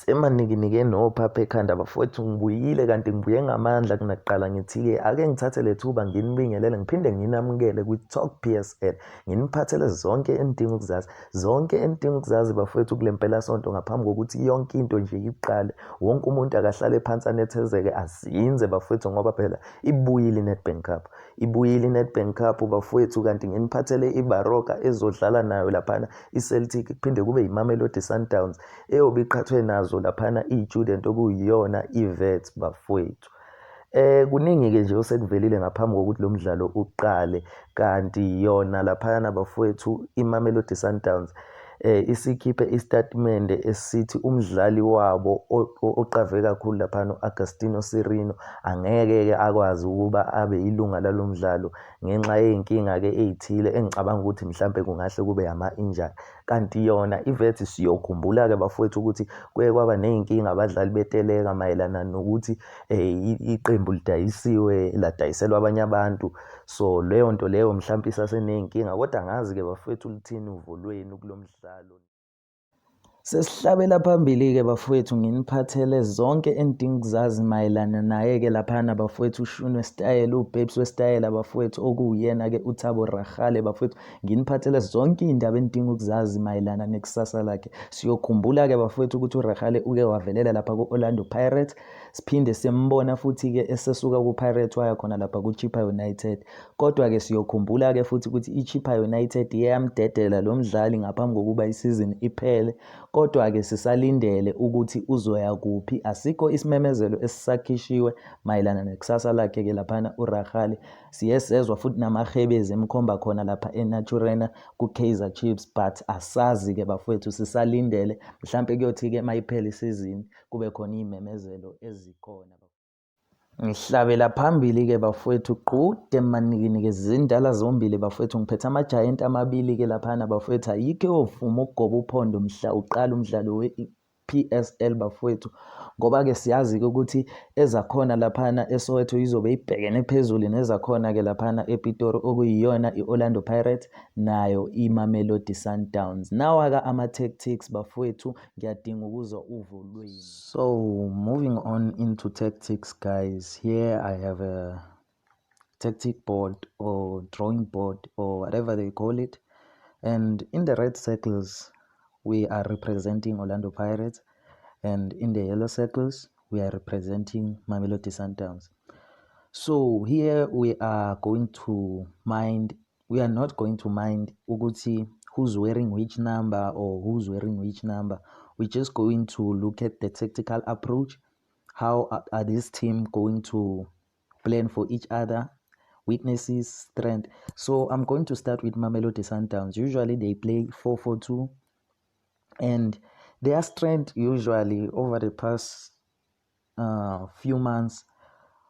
Emanikinike nophapha ekhanda bafowethu, ngibuyile kanti ngibuye ngamandla kunakuqala ngithi-ke ake ngithathe le thuba nginibingelele ngiphinde nginamukele kwi-Talk PSL nginiphathele zonke enidinga ukuzazi, zonke enidinga ukuzazi bafowethu kule mpelasonto ngaphambi kokuthi yonke into nje iqale. Wonke umuntu akahlale phansi anethezeke azinze bafowethu, ngoba phela ibuyile i-Nedbank Cup, ibuyile i-Nedbank Cup bafowethu, kanti nginiphathele iBaroka ezodlala nayo laphana i-Celtic, kuphinde kube yiMamelodi Sundowns eyobe iqhathwe nazo laphana i-Student okuyiyona i-Wits bafowethu. Kuningi-ke nje osekuvelile ngaphambi kokuthi lo mdlalo uqale, kanti yona laphana bafowethu iMamelodi Sundowns isikhiphe istatimende esithi umdlali wabo oqave kakhulu laphana u-Agustino Sirino angeke-ke akwazi ukuba abe ilunga lalo mdlalo ngenxa yey'nkinga-ke ey'thile engicabanga ukuthi mhlampe kungahle kube ama-injury. Kanti yona i-Wits siyokhumbula-ke bafowethu ukuthi kuye kwaba ney'nkinga abadlali beteleka mayelana nokuthi iqembu lidayisiwe ladayiselwa abanye abantu, so leyo nto leyo mhlampe isaseney'nkinga, kodwa angazi-ke bafowethu lithini uvo lwenu kulo mdlalo. Sesihlabela phambili-ke bafowethu, nginiphathele zonke enidinga ukuzazi mayelana naye-ke laphana bafowethu uShuni wesitayela, uBabes wesitayela bafowethu, okuwuyena-ke uThabo Rahale bafowethu. Nginiphathele zonke iy'ndaba enidinga ukuzazi mayelana nekusasa lakhe. Siyokhumbula-ke bafowethu ukuthi uRahale uke wavelela lapha ku-Orlando Pirates, siphinde simbona futhi-ke esesuka ku-Pirates waya khona lapha ku-Chippa United. Kodwa-ke siyokhumbula-ke futhi ukuthi i-Chippa United yamdedela lo mdlali ngaphambi kokuba isizini iphele. Kodwa-ke sisalindele ukuthi uzoya kuphi, asikho isimemezelo esisakhishiwe mayelana nekusasa lakhe-ke laphana uRahale. Siye sezwa futhi namahebezi emkhomba khona lapha eNaturena ku-Kaizer Chiefs, but asazi-ke bafowethu, sisalindele mhlampe kuyothi-ke mayiphele isizini kube khona iy'memezelo ezikhona. Ngihlabela phambili-ke bafowethu, qude manikinike zindala zombili bafowethu, ngiphethe ama-giant amabili-ke laphana bafowethu, ayikho eyovuma ukugoba uphondo mhla uqala umdlalo we-PSL bafowethu, ngoba-ke siyazi-ke ukuthi ezakhona laphana eSoweto izobe ibhekene phezulu nezakhona-ke laphana ePitori okuyiyona i-Orlando Pirates nayo iMamelodi Sundowns. Nawa-ke ama-tactics bafowethu, ngiyadinga ukuzwa uvo lwenu. So moving on into tactics guys, here I have a tactic board or drawing board or whatever they call it, and in the red circles we are representing Orlando Pirates, and in the yellow circles we are representing Mamelodi Sundowns. So here we are going to mind, we are not going to mind ukuthi who's wearing which number or who's wearing which number. We're just going to look at the tactical approach. How are this team going to plan for each other, weaknesses, strength. So I'm going to start with Mamelodi Sundowns. Usually they play 4-4-2, and their strength usually over the past few months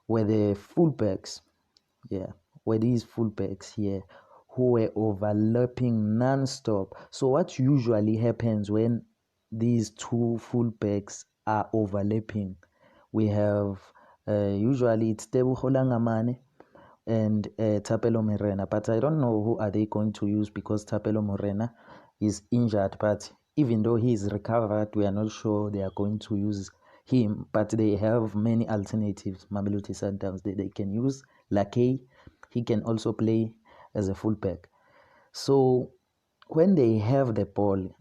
were the fullbacks. Were these fullbacks here who were overlapping non-stop. So what usually happens when these two fullbacks are overlapping, we have usually it's Teboho Ngamane and Thapelo Morena, but I don't know who are they going to use because Thapelo Morena is injured, but even though he is recovered, we are not sure they are going to use him, but they have many alternatives. Mamelodi Sundowns, they can use Lakay, he can also play as a fullback. So when they have the ball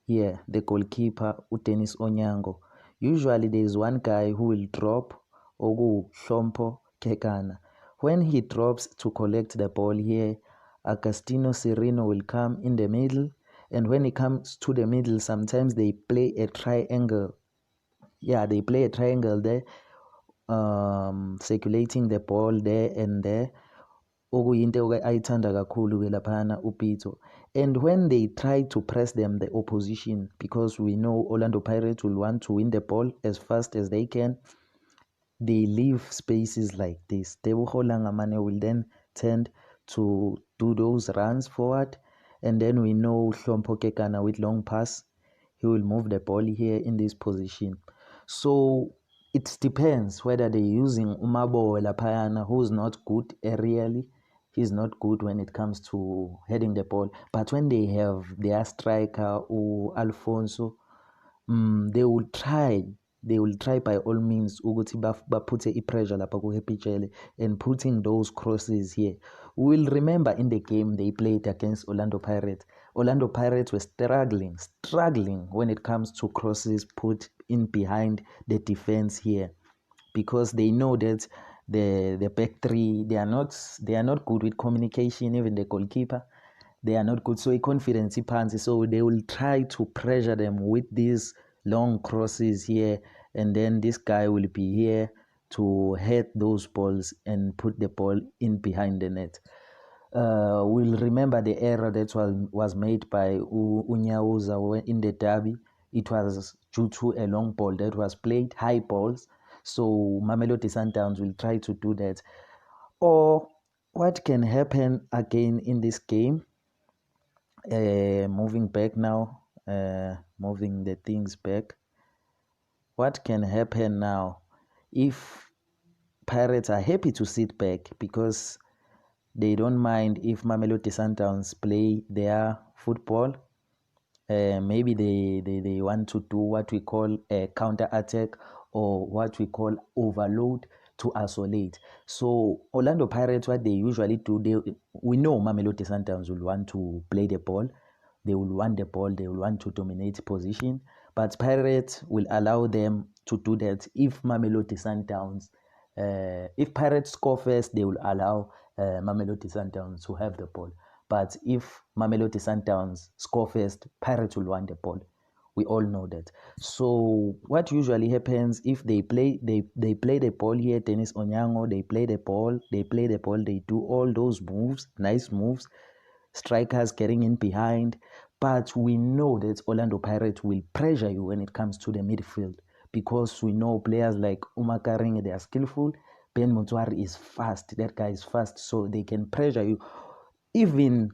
here, the goalkeeper Dennis Onyango, usually there is one guy who will drop, Ogu Shompo Kekana. When he drops to collect the ball here, Agustino Sirino will come in the middle, and when he comes to the middle, sometimes they play a triangle. They play a triangle there, circulating the ball there and there. Okuyinto ayithanda kakhulu ke laphana uPito. And when they try to press them, the opposition, because we know Orlando Pirates will want to win the ball as fast as they can, they leave spaces like this. Tebogo Langamane will then tend to do those runs forward. And then we know Hlompo Kekana with long pass, he will move the ball here in this position. So it depends whether they're using Umabo Lapayana, who's not good aerially. He's not good when it comes to heading the ball. But when they have their striker or Alfonso, they will try by all means ukuthi baputhe i-pressure lapha kuhepitshele and putting those crosses here. We will remember in the game they played against Orlando Pirates. Orlando Pirates were struggling when it comes to crosses put in behind the defense here, because they know that the back three, they are not good with communication. Even the goalkeeper, they are not good. So confidence iphansi, so they will try to pressure them with these long crosses here, and then this guy will be here to head those balls and put the ball in behind the net. We'll remember the error that was made by Unyauza in the derby. It was due to a long ball that was played, high balls. So Mamelodi Sundowns will try to do that. Or what can happen again in this game? Moving back now, moving the things back. What can happen now if Pirates are happy to sit back because they don't mind if Mamelodi Sundowns play their football? Maybe they want to do what we call a counter attack, or what we call overload to isolate. So Orlando Pirates, what they usually do, we know Mamelodi Sundowns will want to play the ball. They will want the ball. They will want to dominate position. But Pirates will allow them to do that if Mamelodi Sundowns, if Pirates score first, they will allow Mamelodi Sundowns to have the ball. But if Mamelodi Sundowns score first, Pirates will want the ball. We all know that. So what usually happens if they play the ball here, Dennis Onyango, they play the ball, they do all those moves, nice moves, strikers getting in behind. But we know that Orlando Pirates will pressure you when it comes to the midfield, because we know players like Umakaring, they are skillful. Ben Motuari is fast. That guy is fast, so they can pressure you. Even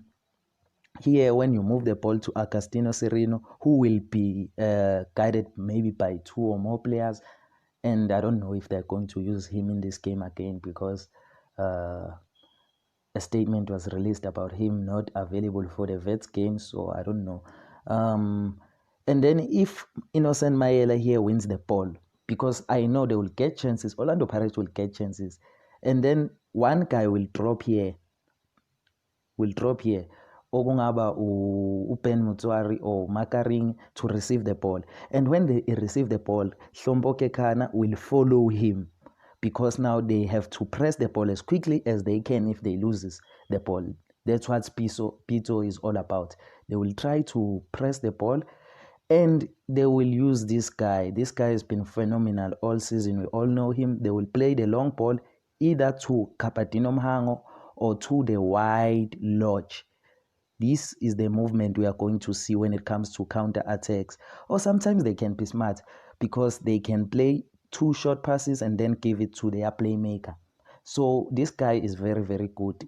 here, when you move the ball to Agustino Sereno, who will be guided maybe by two or more players, and I don't know if they're going to use him in this game again, because a statement was released about him not available for the Vets game, so I don't know. And then if Innocent Maela here wins the ball, because I know they will get chances, Orlando Pirates will get chances, and then one guy will drop here, okungaba uBen Motswari or Makaring, to receive the ball. And when they receive the ball, Hlombo Kekana will follow him, because now they have to press the ball as quickly as they can if they loses the ball. That's what Pito is all about. They will try to press the ball, and they will use this guy. This guy has been phenomenal all season. We all know him. They will play the long ball either to Kapadino Mhango or to the wide lodge. This is the movement we are going to see when it comes to counter attacks. Or sometimes they can be smart, because they can play two short passes and then give it to their playmaker. So this guy is very, very good,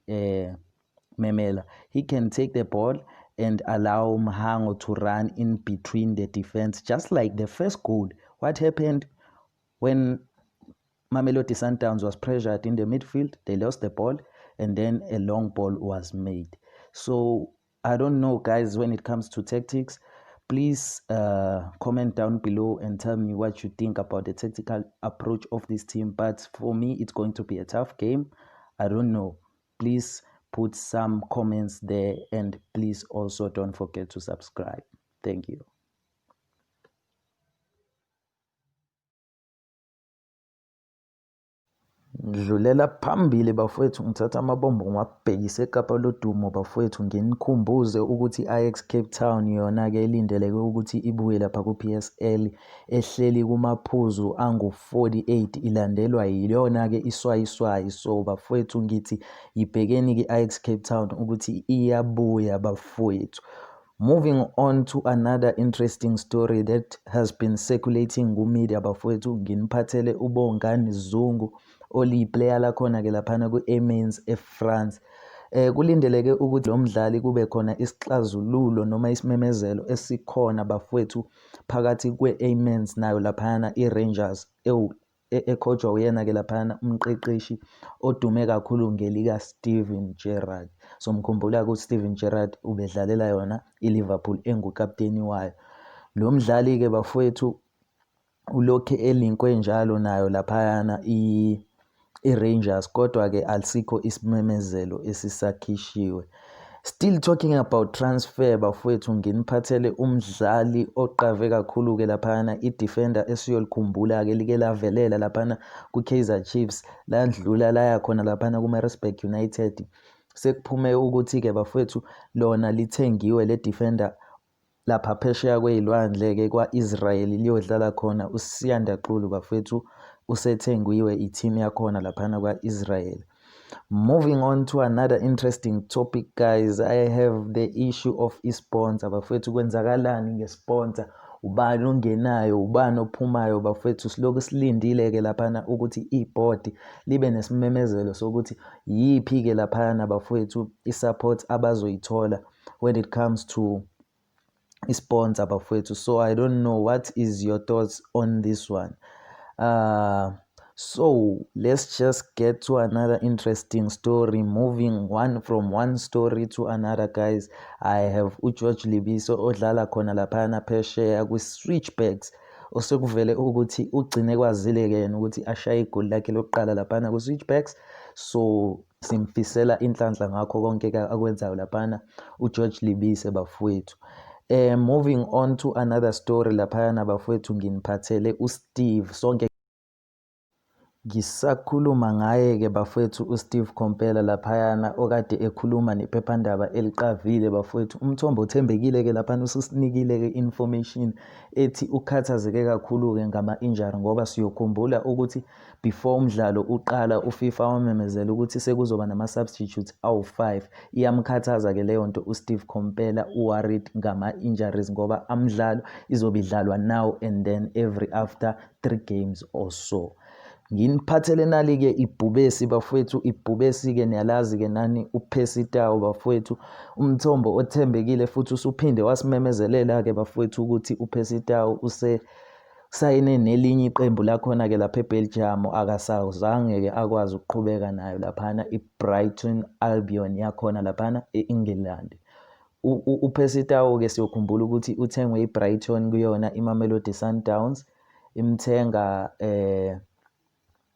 Memela. He can take the ball and allow Mhango to run in between the defense, just like the first goal. What happened when Mamelodi Sundowns was pressured in the midfield? They lost the ball, and then a long ball was made. So I don't know, guys, when it comes to tactics. Please comment down below and tell me what you think about the tactical approach of this team. But for me, it's going to be a tough game. I don't know. Please put some comments there, and please also don't forget to subscribe. Thank you. Ngidlulela phambili bafowethu ngithatha amabombo ngiwabhekise eKapa lodumo bafowethu nginikhumbuze ukuthi i-Ajax Cape Town yona-ke ilindeleke ukuthi ibuye lapha ku-PSL ehleli kumaphuzu angu-48 ilandelwa yiyona-ke iswayiswayi. So bafowethu ngithi yibhekeni-ke i-Ajax Cape Town ukuthi iyabuya bafowethu. Moving on to another interesting story that has been circulating ku-media bafowethu nginiphathele uBongani Zungu oliyi-player lakhona-ke laphana ku-Amiens eFrance. Kulindeleke ukuthi lo mdlali kube khona isixazululo noma isimemezelo esikhona bafowethu phakathi kwe-Amiens nayo laphana i-Rangers ekhojwa uyena-ke laphana umqeqeshi odume kakhulu ngelika Steven Gerrard. So mkhumbula ukuthi Steven Gerrard ubedlalela yona i-Liverpool engukapteni wayo. Lo mdlali-ke bafowethu ulokhe elinkwe njalo nayo laphayana i-Rangers kodwa-ke alisikho isimemezelo esisakhishiwe. Still talking about transfer bafowethu nginiphathele umdlali oqave kakhulu-ke laphana i-defender esiyolikhumbula-ke like lavelela laphana ku-Kaizer Chiefs ladlula laya khona laphana kuma-Restburg United. Sekuphume ukuthi-ke bafowethu lona lithengiwe le defender lapha phesheya kwey'lwandle-ke kwa-Israel liyodlala khona uSiyanda Xulu bafowethu usethengiwe i-team yakhona laphana kwa-Israel. Moving on to another interesting topic guys, I have the issue of i-sponsor bafowethu. Kwenzakalani nge-sponsor? Ubani ongenayo, ubani ophumayo bafowethu? Silokhu silindile-ke laphana ukuthi i-board libe nesimemezelo sokuthi yiphi-ke laphana bafowethu i-support abazoyithola when it comes to i-sponsor bafowethu. So I don't know, what is your thoughts on this one? So let's just get to another interesting story. Moving from one story to another guys, I have uGeorge Libiso odlala khona laphana phesheya kwi-Switchbacks osekuvele ukuthi ugcine kwazile-ke yena ukuthi ashaye igoli lakhe lokuqala laphana ku-Switchbacks. So simfisela inhlanhla ngakho konke akwenzayo laphana uGeorge Libise bafowethu. Moving on to another story laphayana bafowethu nginiphathele uSteve. Sonke ngisakhuluma ngaye-ke bafowethu uSteve Komphela laphayana okade ekhuluma nephephandaba eliqavile bafowethu. Umthombo othembekile-ke laphana ususinikile-ke information ethi ukhathazeke kakhulu-ke ngama-injury ngoba siyokhumbula ukuthi before umdlalo uqala uFIFA wamemezela ukuthi sekuzoba nama-substitutes awu-5. Iyamkhathaza-ke leyo nto uSteve Komphela worried ngama-injuries ngoba umdlalo izobe idlalwa now and then every after 3 games or so. Nginiphathele nali-ke ibhubesi bafowethu. Ibhubesi-ke niyalazi-ke nani uPercy Tau bafowethu, umthombo othembekile futhi usuphinde wasimemezelela-ke bafowethu ukuthi uPercy Tau sayine nelinye iqembu lakhona-ke lapha eBelgium, akasazange-ke akwazi ukuqhubeka nayo laphana iBrighton Albion yakhona laphana e-England. uPercy Tau-ke siyokhumbula ukuthi uthengwe iBrighton kuyona iMamelodi Sundowns, imthenga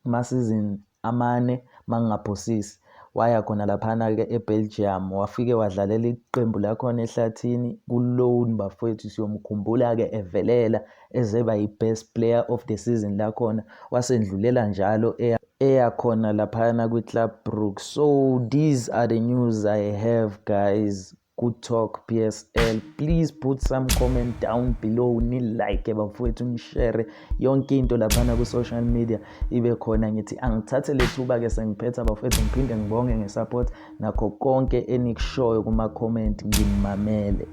amasizini 4 mangingaphosisi. Waya khona laphana-ke eBelgium wafike wadlalela iqembu lakhona ehlathini ku-loan bafowethu. Siyomkhumbula-ke evelela ezeba yi-best player of the season lakhona, wasendlulela njalo eyakhona laphana kwi-Club Brugge. So these are the news I have guys. Good talk PSL. Please put some comment down below, ni-like bafowethu, ni-share yonke into laphana ku-social media ibe khona. Ngithi angithathe lethuba-ke sengiphetha bafowethu ngiphinde ngibonge nge-support nakho konke enikushoyo kuma-comment, ngimamele.